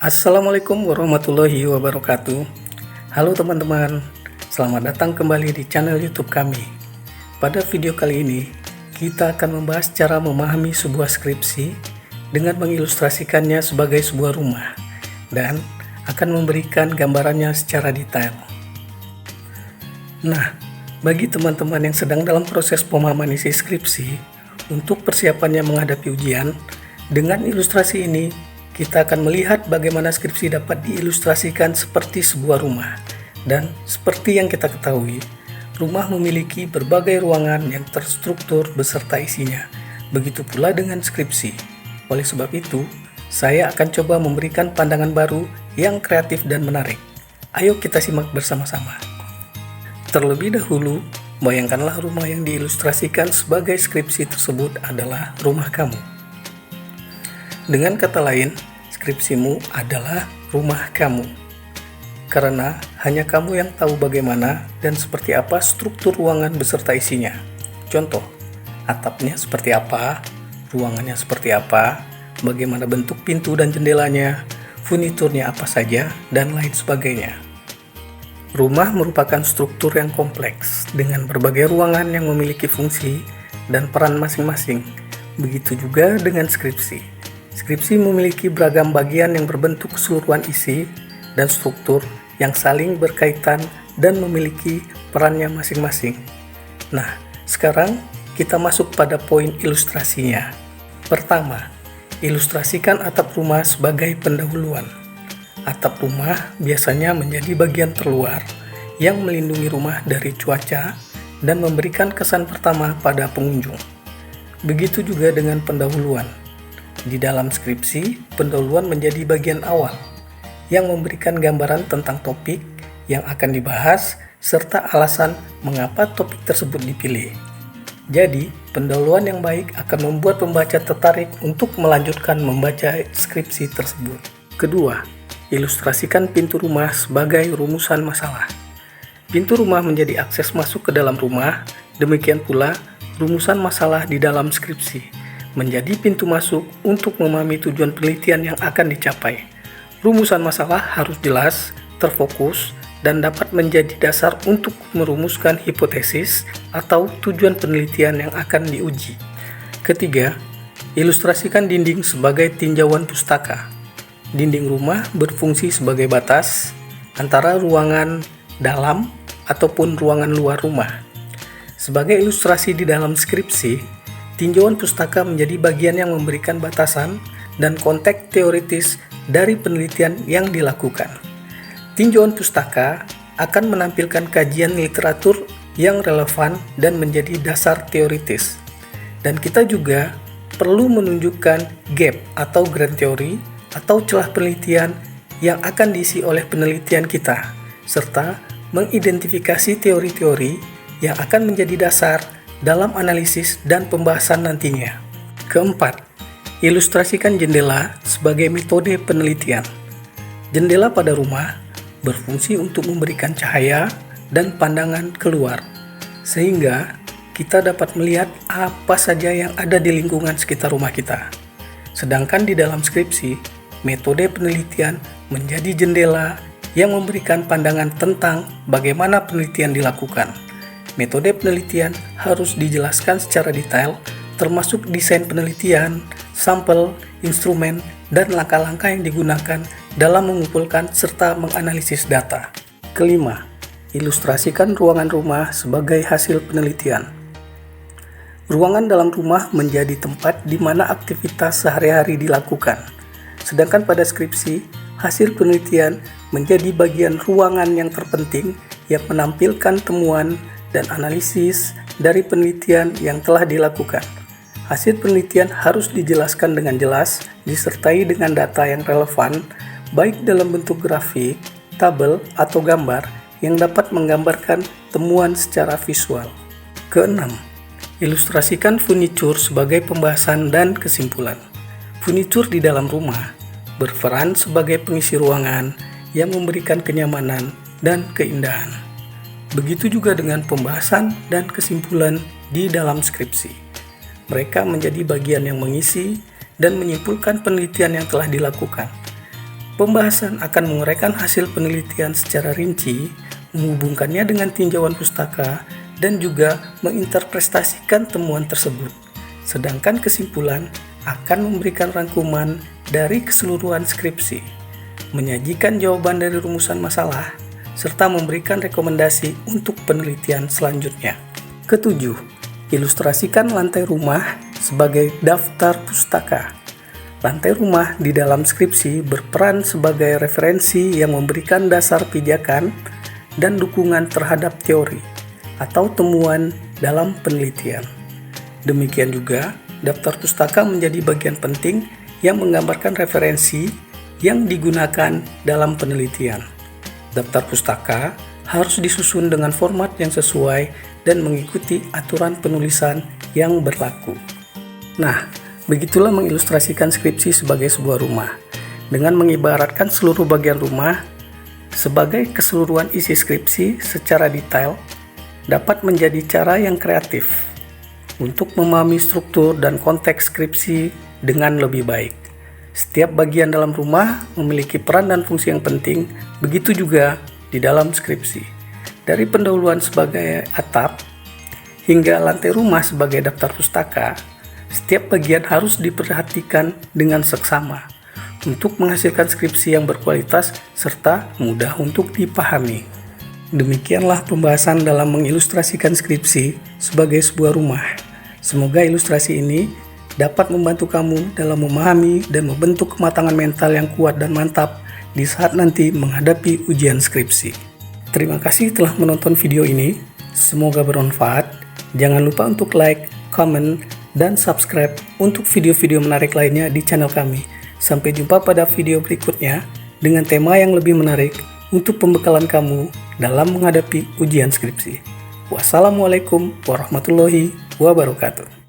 Assalamualaikum warahmatullahi wabarakatuh. Halo teman-teman, selamat datang kembali di channel YouTube kami. Pada video kali ini, kita akan membahas cara memahami sebuah skripsi dengan mengilustrasikannya sebagai sebuah rumah dan akan memberikan gambarannya secara detail. Nah, bagi teman-teman yang sedang dalam proses pemahaman isi skripsi, untuk persiapannya menghadapi ujian, dengan ilustrasi ini kita akan melihat bagaimana skripsi dapat diilustrasikan seperti sebuah rumah. Dan seperti yang kita ketahui, rumah memiliki berbagai ruangan yang terstruktur beserta isinya. Begitu pula dengan skripsi. Oleh sebab itu, saya akan coba memberikan pandangan baru yang kreatif dan menarik. Ayo kita simak bersama-sama. Terlebih dahulu, bayangkanlah rumah yang diilustrasikan sebagai skripsi tersebut adalah rumah kamu. Dengan kata lain, skripsimu adalah rumah kamu. Karena hanya kamu yang tahu bagaimana dan seperti apa struktur ruangan beserta isinya. Contoh, atapnya seperti apa, ruangannya seperti apa, bagaimana bentuk pintu dan jendelanya, furniturnya apa saja, dan lain sebagainya. Rumah merupakan struktur yang kompleks dengan berbagai ruangan yang memiliki fungsi dan peran masing-masing. Begitu juga dengan skripsi. Skripsi memiliki beragam bagian yang berbentuk keseluruhan isi dan struktur yang saling berkaitan dan memiliki perannya masing-masing. Nah, sekarang kita masuk pada poin ilustrasinya. Pertama, ilustrasikan atap rumah sebagai pendahuluan. Atap rumah biasanya menjadi bagian terluar yang melindungi rumah dari cuaca dan memberikan kesan pertama pada pengunjung. Begitu juga dengan pendahuluan. Di dalam skripsi, pendahuluan menjadi bagian awal yang memberikan gambaran tentang topik yang akan dibahas serta alasan mengapa topik tersebut dipilih. Jadi, pendahuluan yang baik akan membuat pembaca tertarik untuk melanjutkan membaca skripsi tersebut. Kedua, ilustrasikan pintu rumah sebagai rumusan masalah. Pintu rumah menjadi akses masuk ke dalam rumah, demikian pula rumusan masalah di dalam skripsi menjadi pintu masuk untuk memahami tujuan penelitian yang akan dicapai. Rumusan masalah harus jelas, terfokus, dan dapat menjadi dasar untuk merumuskan hipotesis atau tujuan penelitian yang akan diuji. Ketiga, ilustrasikan dinding sebagai tinjauan pustaka. Dinding rumah berfungsi sebagai batas antara ruangan dalam ataupun ruangan luar rumah. Sebagai ilustrasi di dalam skripsi, tinjauan pustaka menjadi bagian yang memberikan batasan dan konteks teoritis dari penelitian yang dilakukan. Tinjauan pustaka akan menampilkan kajian literatur yang relevan dan menjadi dasar teoritis. Dan kita juga perlu menunjukkan gap atau grand theory atau celah penelitian yang akan diisi oleh penelitian kita, serta mengidentifikasi teori-teori yang akan menjadi dasar dalam analisis dan pembahasan nantinya. Keempat, ilustrasikan jendela sebagai metode penelitian. Jendela pada rumah berfungsi untuk memberikan cahaya dan pandangan keluar, sehingga kita dapat melihat apa saja yang ada di lingkungan sekitar rumah kita. Sedangkan di dalam skripsi, metode penelitian menjadi jendela yang memberikan pandangan tentang bagaimana penelitian dilakukan. Metode penelitian harus dijelaskan secara detail, termasuk desain penelitian, sampel, instrumen, dan langkah-langkah yang digunakan dalam mengumpulkan serta menganalisis data. Kelima, ilustrasikan ruangan rumah sebagai hasil penelitian. Ruangan dalam rumah menjadi tempat di mana aktivitas sehari-hari dilakukan. Sedangkan pada skripsi, hasil penelitian menjadi bagian ruangan yang terpenting yang menampilkan temuan dan analisis dari penelitian yang telah dilakukan. Hasil penelitian harus dijelaskan dengan jelas, disertai dengan data yang relevan, baik dalam bentuk grafik, tabel, atau gambar yang dapat menggambarkan temuan secara visual. Keenam, ilustrasikan furnitur sebagai pembahasan dan kesimpulan. Furnitur di dalam rumah berperan sebagai pengisi ruangan yang memberikan kenyamanan dan keindahan. Begitu juga dengan pembahasan dan kesimpulan di dalam skripsi. Mereka menjadi bagian yang mengisi dan menyimpulkan penelitian yang telah dilakukan. Pembahasan akan menguraikan hasil penelitian secara rinci, menghubungkannya dengan tinjauan pustaka, dan juga menginterpretasikan temuan tersebut. Sedangkan kesimpulan akan memberikan rangkuman dari keseluruhan skripsi, menyajikan jawaban dari rumusan masalah, serta memberikan rekomendasi untuk penelitian selanjutnya. Ketujuh, ilustrasikan lantai rumah sebagai daftar pustaka. Lantai rumah di dalam skripsi berperan sebagai referensi yang memberikan dasar pijakan dan dukungan terhadap teori atau temuan dalam penelitian. Demikian juga, daftar pustaka menjadi bagian penting yang menggambarkan referensi yang digunakan dalam penelitian. Daftar pustaka harus disusun dengan format yang sesuai dan mengikuti aturan penulisan yang berlaku. Nah, begitulah mengilustrasikan skripsi sebagai sebuah rumah, dengan mengibaratkan seluruh bagian rumah sebagai keseluruhan isi skripsi secara detail, dapat menjadi cara yang kreatif untuk memahami struktur dan konteks skripsi dengan lebih baik. Setiap bagian dalam rumah memiliki peran dan fungsi yang penting, begitu juga di dalam skripsi. Dari pendahuluan sebagai atap hingga lantai rumah sebagai daftar pustaka, setiap bagian harus diperhatikan dengan seksama untuk menghasilkan skripsi yang berkualitas serta mudah untuk dipahami. Demikianlah pembahasan dalam mengilustrasikan skripsi sebagai sebuah rumah. Semoga ilustrasi ini dapat membantu kamu dalam memahami dan membentuk kematangan mental yang kuat dan mantap di saat nanti menghadapi ujian skripsi. Terima kasih telah menonton video ini. Semoga bermanfaat. Jangan lupa untuk like, comment, dan subscribe untuk video-video menarik lainnya di channel kami. Sampai jumpa pada video berikutnya dengan tema yang lebih menarik untuk pembekalan kamu dalam menghadapi ujian skripsi. Wassalamualaikum warahmatullahi wabarakatuh.